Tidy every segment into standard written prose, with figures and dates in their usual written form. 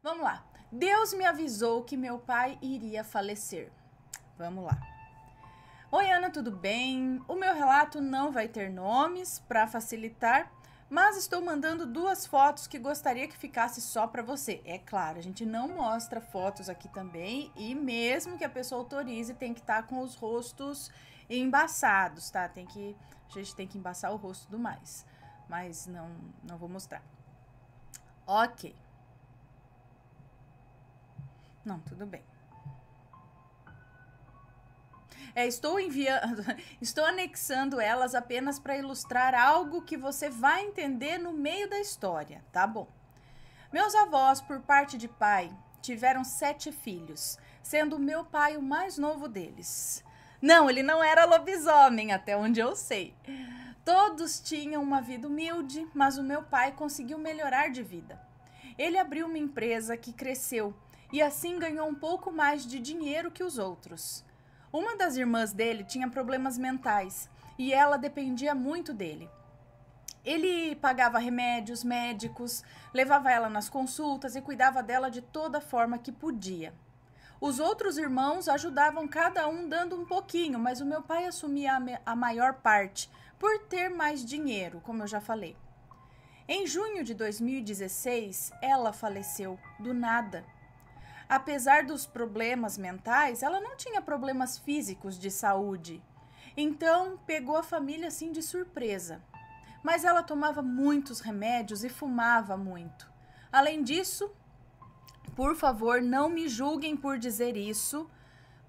Vamos lá. Deus me avisou que meu pai iria falecer. Vamos lá. Oi, Ana, tudo bem? O meu relato não vai ter nomes para facilitar, mas estou mandando 2 fotos que gostaria que ficasse só para você. É claro, a gente não mostra fotos aqui também e mesmo que a pessoa autorize, tem que estar com os rostos embaçados, tá? A gente tem que embaçar o rosto e tudo mais, mas não vou mostrar. Ok. Não, tudo bem. Estou anexando elas apenas para ilustrar algo que você vai entender no meio da história, tá bom? Meus avós, por parte de pai, tiveram 7 filhos, sendo meu pai o mais novo deles. Não, ele não era lobisomem, até onde eu sei. Todos tinham uma vida humilde, mas o meu pai conseguiu melhorar de vida. Ele abriu uma empresa que cresceu e assim ganhou um pouco mais de dinheiro que os outros. Uma das irmãs dele tinha problemas mentais e ela dependia muito dele. Ele pagava remédios, médicos, levava ela nas consultas e cuidava dela de toda forma que podia. Os outros irmãos ajudavam cada um dando um pouquinho, mas o meu pai assumia a maior parte por ter mais dinheiro, como eu já falei. Em junho de 2016, ela faleceu do nada. Apesar dos problemas mentais, ela não tinha problemas físicos de saúde. Então, pegou a família assim de surpresa. Mas ela tomava muitos remédios e fumava muito. Além disso, por favor, não me julguem por dizer isso.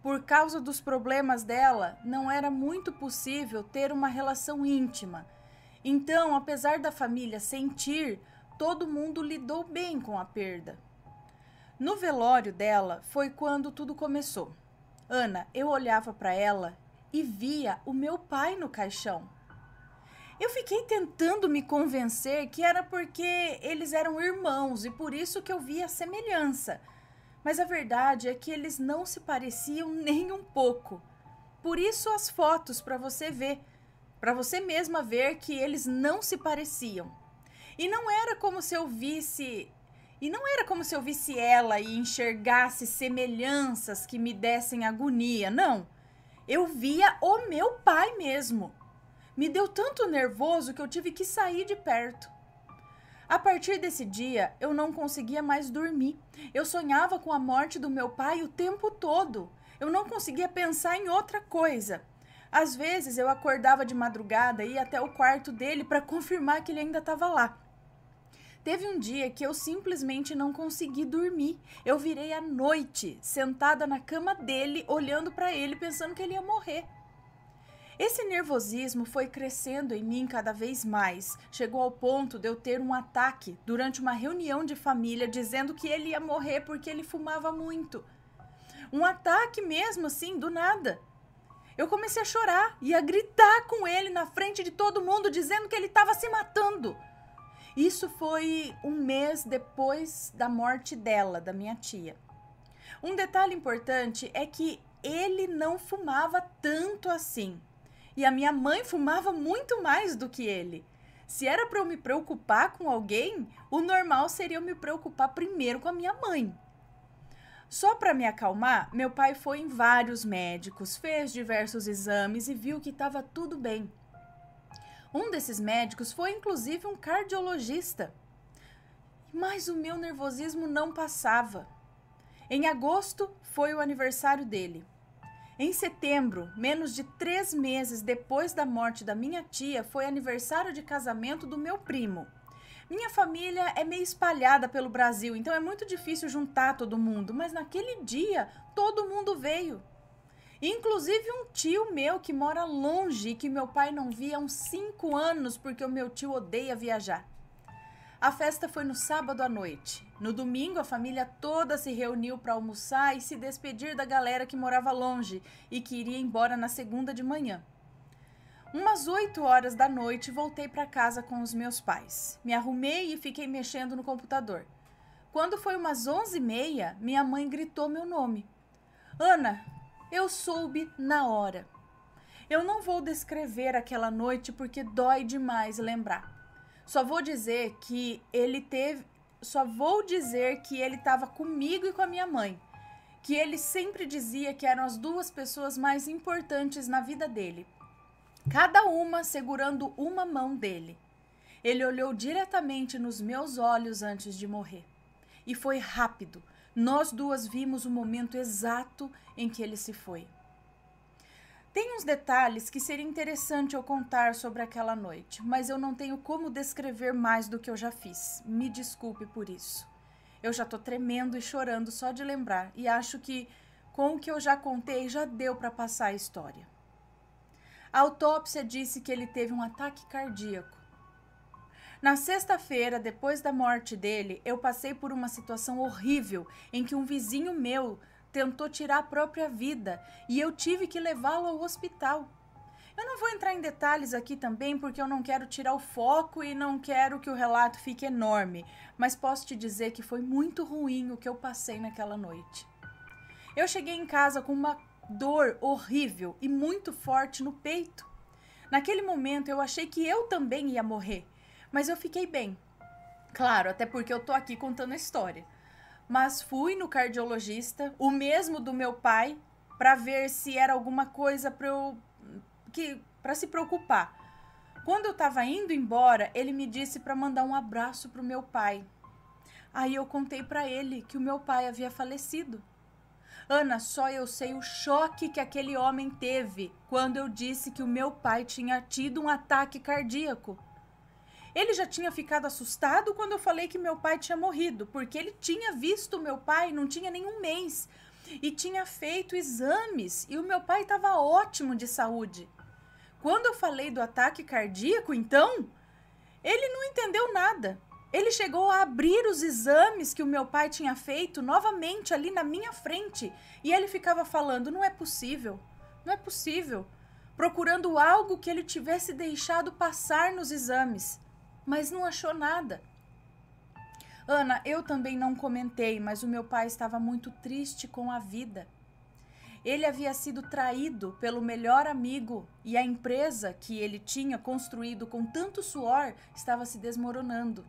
Por causa dos problemas dela, não era muito possível ter uma relação íntima. Então, apesar da família sentir, todo mundo lidou bem com a perda. No velório dela foi quando tudo começou. Ana, eu olhava para ela e via o meu pai no caixão. Eu fiquei tentando me convencer que era porque eles eram irmãos e por isso que eu via a semelhança. Mas a verdade é que eles não se pareciam nem um pouco. Por isso as fotos para você ver, para você mesma ver que eles não se pareciam. E não era como se eu visse ela e enxergasse semelhanças que me dessem agonia, não. Eu via o meu pai mesmo. Me deu tanto nervoso que eu tive que sair de perto. A partir desse dia, eu não conseguia mais dormir. Eu sonhava com a morte do meu pai o tempo todo. Eu não conseguia pensar em outra coisa. Às vezes, eu acordava de madrugada e ia até o quarto dele para confirmar que ele ainda estava lá. Teve um dia que eu simplesmente não consegui dormir. Eu virei à noite, sentada na cama dele, olhando para ele, pensando que ele ia morrer. Esse nervosismo foi crescendo em mim cada vez mais. Chegou ao ponto de eu ter um ataque durante uma reunião de família, dizendo que ele ia morrer porque ele fumava muito. Um ataque mesmo, assim, do nada. Eu comecei a chorar e a gritar com ele na frente de todo mundo, dizendo que ele estava se matando. Isso foi um mês depois da morte dela, da minha tia. Um detalhe importante é que ele não fumava tanto assim. E a minha mãe fumava muito mais do que ele. Se era para eu me preocupar com alguém, o normal seria eu me preocupar primeiro com a minha mãe. Só para me acalmar, meu pai foi em vários médicos, fez diversos exames e viu que estava tudo bem. Um desses médicos foi inclusive um cardiologista. Mas o meu nervosismo não passava. Em agosto foi o aniversário dele. Em setembro, menos de 3 meses depois da morte da minha tia, foi aniversário de casamento do meu primo. Minha família é meio espalhada pelo Brasil, então é muito difícil juntar todo mundo, mas naquele dia todo mundo veio. Inclusive um tio meu que mora longe e que meu pai não via há uns 5 anos porque o meu tio odeia viajar. A festa foi no sábado à noite. No domingo, a família toda se reuniu para almoçar e se despedir da galera que morava longe e que iria embora na segunda de manhã. Umas 8 horas da noite, voltei para casa com os meus pais. Me arrumei e fiquei mexendo no computador. Quando foi umas 11h30, minha mãe gritou meu nome. Ana, eu soube na hora. Eu não vou descrever aquela noite porque dói demais lembrar. Só vou dizer que só vou dizer que ele estava comigo e com a minha mãe, que ele sempre dizia que eram as duas pessoas mais importantes na vida dele, cada uma segurando uma mão dele. Ele olhou diretamente nos meus olhos antes de morrer. E foi rápido. Nós duas vimos o momento exato em que ele se foi. Tem uns detalhes que seria interessante eu contar sobre aquela noite, mas eu não tenho como descrever mais do que eu já fiz. Me desculpe por isso. Eu já tô tremendo e chorando só de lembrar, e acho que com o que eu já contei já deu para passar a história. A autópsia disse que ele teve um ataque cardíaco. Na sexta-feira, depois da morte dele, eu passei por uma situação horrível em que um vizinho meu tentou tirar a própria vida e eu tive que levá-lo ao hospital. Eu não vou entrar em detalhes aqui também porque eu não quero tirar o foco e não quero que o relato fique enorme, mas posso te dizer que foi muito ruim o que eu passei naquela noite. Eu cheguei em casa com uma dor horrível e muito forte no peito. Naquele momento eu achei que eu também ia morrer. Mas eu fiquei bem. Claro, até porque eu tô aqui contando a história. Mas fui no cardiologista, o mesmo do meu pai, para ver se era alguma coisa para se preocupar. Quando eu tava indo embora, ele me disse para mandar um abraço pro meu pai. Aí eu contei para ele que o meu pai havia falecido. Ana, só eu sei o choque que aquele homem teve quando eu disse que o meu pai tinha tido um ataque cardíaco. Ele já tinha ficado assustado quando eu falei que meu pai tinha morrido, porque ele tinha visto meu pai, não tinha nenhum mês, e tinha feito exames, e o meu pai estava ótimo de saúde. Quando eu falei do ataque cardíaco, então, ele não entendeu nada. Ele chegou a abrir os exames que o meu pai tinha feito novamente ali na minha frente, e ele ficava falando, não é possível, procurando algo que ele tivesse deixado passar nos exames. Mas não achou nada. Ana, eu também não comentei, mas o meu pai estava muito triste com a vida. Ele havia sido traído pelo melhor amigo e a empresa que ele tinha construído com tanto suor estava se desmoronando.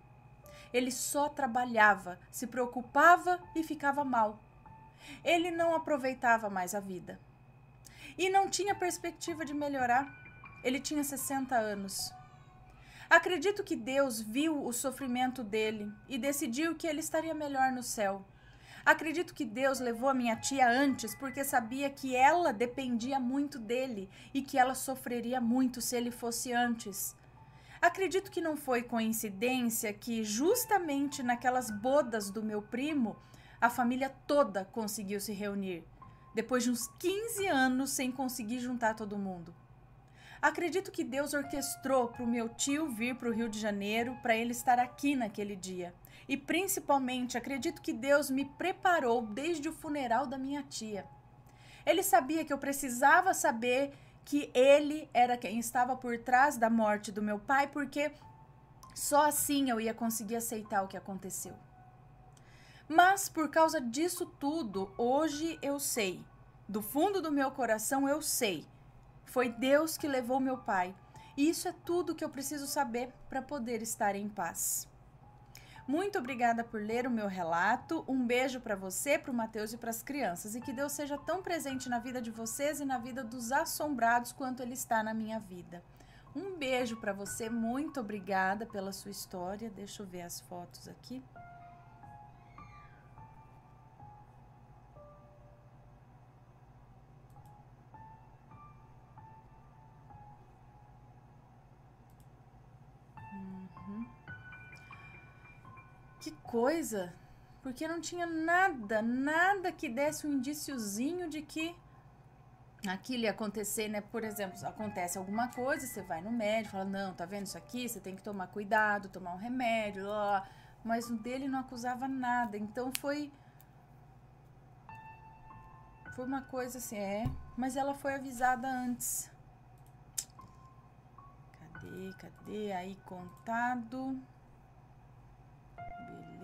Ele só trabalhava, se preocupava e ficava mal. Ele não aproveitava mais a vida. E não tinha perspectiva de melhorar. Ele tinha 60 anos. Acredito que Deus viu o sofrimento dele e decidiu que ele estaria melhor no céu. Acredito que Deus levou a minha tia antes porque sabia que ela dependia muito dele e que ela sofreria muito se ele fosse antes. Acredito que não foi coincidência que justamente naquelas bodas do meu primo, a família toda conseguiu se reunir, depois de uns 15 anos sem conseguir juntar todo mundo. Acredito que Deus orquestrou para o meu tio vir para o Rio de Janeiro para ele estar aqui naquele dia. E principalmente acredito que Deus me preparou desde o funeral da minha tia. Ele sabia que eu precisava saber que ele era quem estava por trás da morte do meu pai, porque só assim eu ia conseguir aceitar o que aconteceu. Mas por causa disso tudo, hoje eu sei, do fundo do meu coração eu sei, foi Deus que levou meu pai. E isso é tudo que eu preciso saber para poder estar em paz. Muito obrigada por ler o meu relato. Um beijo para você, para o Mateus e para as crianças. E que Deus seja tão presente na vida de vocês e na vida dos assombrados quanto Ele está na minha vida. Um beijo para você. Muito obrigada pela sua história. Deixa eu ver as fotos aqui. Que coisa! Porque não tinha nada que desse um indiciozinho de que aquilo ia acontecer, né? Por exemplo, acontece alguma coisa, você vai no médico, fala, não, tá vendo isso aqui? Você tem que tomar cuidado, tomar um remédio, mas o dele não acusava nada. Então foi uma coisa assim, mas ela foi avisada antes. Cadê? Aí, contado.